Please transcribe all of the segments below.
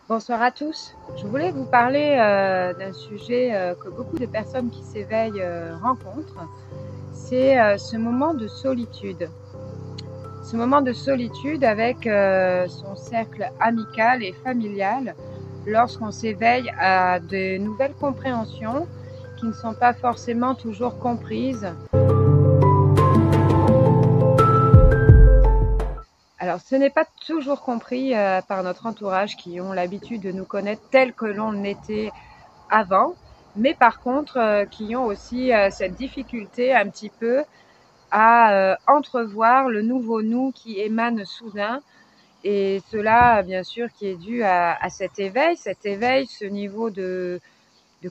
Bonsoir à tous. Je voulais vous parler d'un sujet que beaucoup de personnes qui s'éveillent rencontrent. C'est ce moment de solitude. Ce moment de solitude avec son cercle amical et familial lorsqu'on s'éveille à de nouvelles compréhensions qui ne sont pas forcément toujours comprises. Alors, ce n'est pas toujours compris par notre entourage qui ont l'habitude de nous connaître tel que l'on était avant, mais par contre qui ont aussi cette difficulté un petit peu à entrevoir le nouveau nous qui émane soudain, et cela bien sûr qui est dû à cet éveil, ce niveau de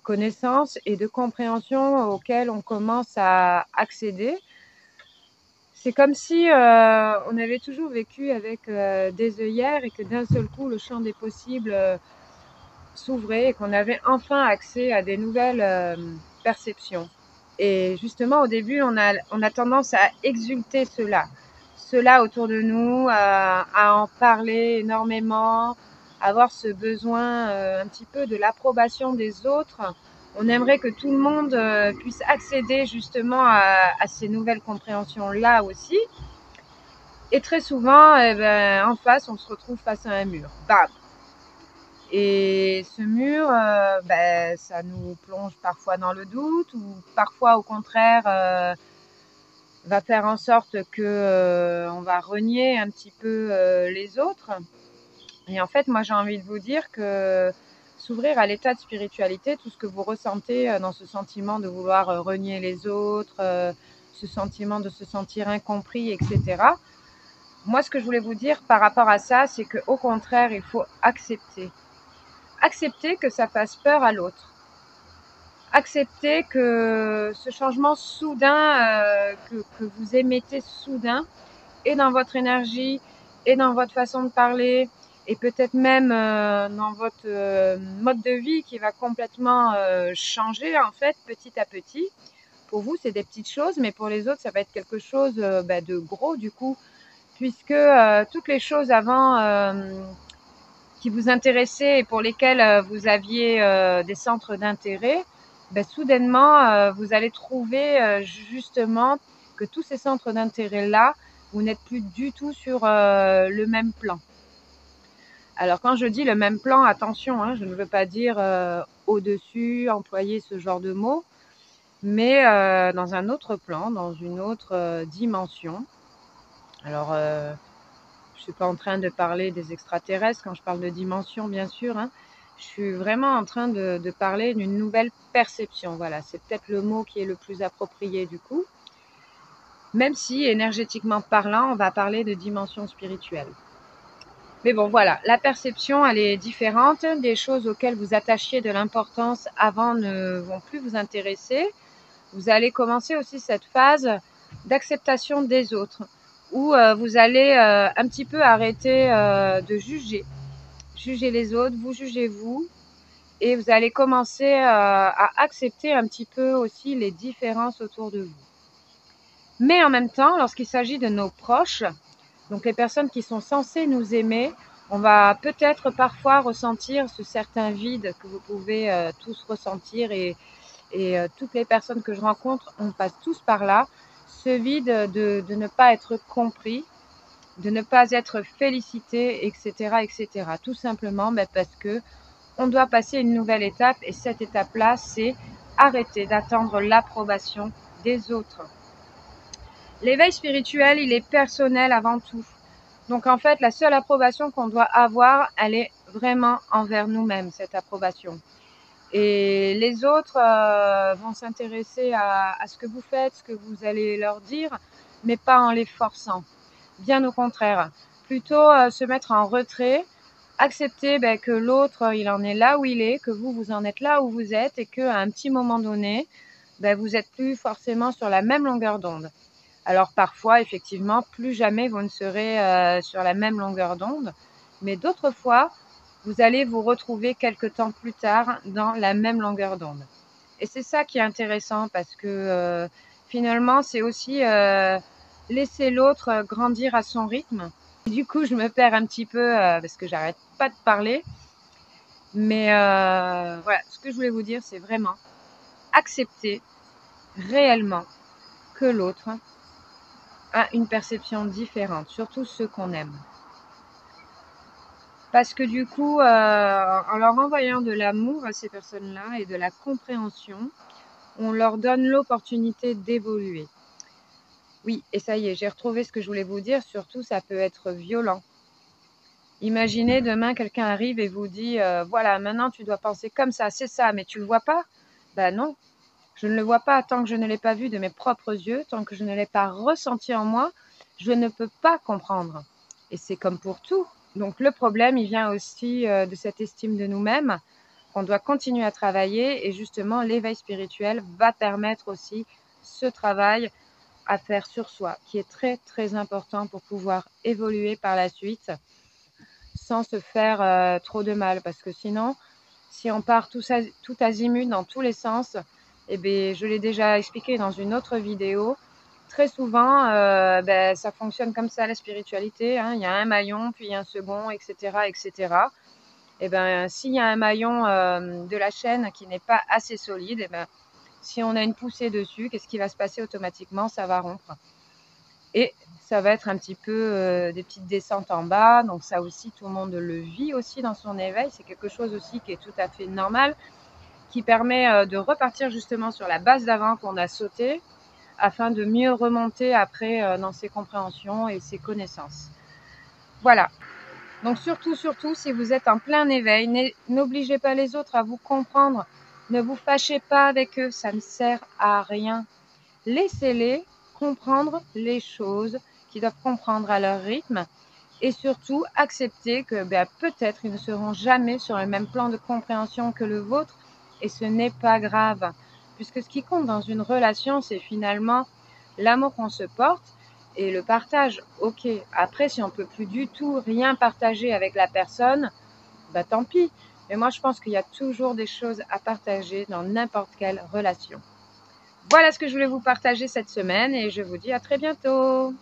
connaissance et de compréhension auquel on commence à accéder. C'est comme si on avait toujours vécu avec des œillères et que d'un seul coup le champ des possibles s'ouvrait et qu'on avait enfin accès à des nouvelles perceptions. Et justement, au début, on a tendance à exulter cela autour de nous, à en parler énormément, avoir ce besoin un petit peu de l'approbation des autres. On aimerait que tout le monde puisse accéder justement à ces nouvelles compréhensions-là aussi. Et très souvent, en face, on se retrouve face à un mur. Bam! Et ce mur, ça nous plonge parfois dans le doute, ou parfois au contraire va faire en sorte que on va renier un petit peu les autres. Et en fait, moi j'ai envie de vous dire que s'ouvrir à l'état de spiritualité, tout ce que vous ressentez dans ce sentiment de vouloir renier les autres, ce sentiment de se sentir incompris, etc. Moi, ce que je voulais vous dire par rapport à ça, c'est qu'au contraire, il faut accepter. Accepter que ça fasse peur à l'autre. Accepter que ce changement soudain que vous émettez soudain, et dans votre énergie, et dans votre façon de parler, et peut-être même dans votre mode de vie qui va complètement changer en fait petit à petit. Pour vous, c'est des petites choses, mais pour les autres, ça va être quelque chose de gros du coup, puisque toutes les choses avant qui vous intéressaient et pour lesquelles vous aviez des centres d'intérêt, soudainement, vous allez trouver justement que tous ces centres d'intérêt-là, vous n'êtes plus du tout sur le même plan. Alors quand je dis le même plan, attention, hein, je ne veux pas dire au-dessus, employer ce genre de mots, mais dans un autre plan, dans une autre dimension. Alors, je ne suis pas en train de parler des extraterrestres quand je parle de dimension, bien sûr, hein. Je suis vraiment en train de parler d'une nouvelle perception. Voilà, c'est peut-être le mot qui est le plus approprié du coup. Même si, énergétiquement parlant, on va parler de dimension spirituelle. Mais bon, voilà, la perception, elle est différente. Des choses auxquelles vous attachiez de l'importance avant ne vont plus vous intéresser. Vous allez commencer aussi cette phase d'acceptation des autres, où vous allez un petit peu arrêter de juger les autres, vous jugez vous, et vous allez commencer à accepter un petit peu aussi les différences autour de vous. Mais en même temps, lorsqu'il s'agit de nos proches, donc les personnes qui sont censées nous aimer, on va peut-être parfois ressentir ce certain vide que vous pouvez tous ressentir, et toutes les personnes que je rencontre, on passe tous par là, ce vide de ne pas être compris, de ne pas être félicité, etc., etc. Tout simplement parce que on doit passer une nouvelle étape, et cette étape-là, c'est arrêter d'attendre l'approbation des autres. L'éveil spirituel, il est personnel avant tout. Donc en fait, la seule approbation qu'on doit avoir, elle est vraiment envers nous-mêmes, cette approbation. Et les autres vont s'intéresser à ce que vous faites, ce que vous allez leur dire, mais pas en les forçant. Bien au contraire, plutôt se mettre en retrait, accepter que l'autre, il en est là où il est, que vous en êtes là où vous êtes, et qu'à un petit moment donné, vous n'êtes plus forcément sur la même longueur d'onde. Alors parfois, effectivement, plus jamais vous ne serez sur la même longueur d'onde, mais d'autres fois, vous allez vous retrouver quelque temps plus tard dans la même longueur d'onde. Et c'est ça qui est intéressant, parce que finalement, c'est aussi laisser l'autre grandir à son rythme. Et du coup, je me perds un petit peu parce que j'arrête pas de parler. Mais voilà, ce que je voulais vous dire, c'est vraiment accepter réellement que l'autre a une perception différente, surtout ceux qu'on aime. Parce que du coup, en leur envoyant de l'amour à ces personnes-là et de la compréhension, on leur donne l'opportunité d'évoluer. Oui, et ça y est, j'ai retrouvé ce que je voulais vous dire, surtout ça peut être violent. Imaginez demain quelqu'un arrive et vous dit voilà, maintenant tu dois penser comme ça, c'est ça, mais tu le vois pas? Ben non, je ne le vois pas tant que je ne l'ai pas vu de mes propres yeux, tant que je ne l'ai pas ressenti en moi, je ne peux pas comprendre. Et c'est comme pour tout. Donc le problème, il vient aussi de cette estime de nous-mêmes qu'on doit continuer à travailler et justement l'éveil spirituel va permettre aussi ce travail à faire sur soi qui est très très important pour pouvoir évoluer par la suite sans se faire trop de mal parce que sinon si on part tout azimut dans tous les sens, eh bien, je l'ai déjà expliqué dans une autre vidéo, très souvent ça fonctionne comme ça la spiritualité, hein. Il y a un maillon puis un second, etc., etc. Et ben, s'il y a un maillon de la chaîne qui n'est pas assez solide, et ben, si on a une poussée dessus, qu'est-ce qui va se passer automatiquement? Ça va rompre. Et ça va être un petit peu des petites descentes en bas. Donc ça aussi, tout le monde le vit aussi dans son éveil. C'est quelque chose aussi qui est tout à fait normal, qui permet de repartir justement sur la base d'avant qu'on a sauté, afin de mieux remonter après dans ses compréhensions et ses connaissances. Voilà. Donc surtout, si vous êtes en plein éveil, n'obligez pas les autres à vous comprendre. Ne vous fâchez pas avec eux, ça ne sert à rien. Laissez-les comprendre les choses qu'ils doivent comprendre à leur rythme et surtout accepter que peut-être ils ne seront jamais sur le même plan de compréhension que le vôtre et ce n'est pas grave. Puisque ce qui compte dans une relation, c'est finalement l'amour qu'on se porte et le partage. Ok, après si on ne peut plus du tout rien partager avec la personne, tant pis. Mais moi je pense qu'il y a toujours des choses à partager dans n'importe quelle relation. Voilà ce que je voulais vous partager cette semaine et je vous dis à très bientôt.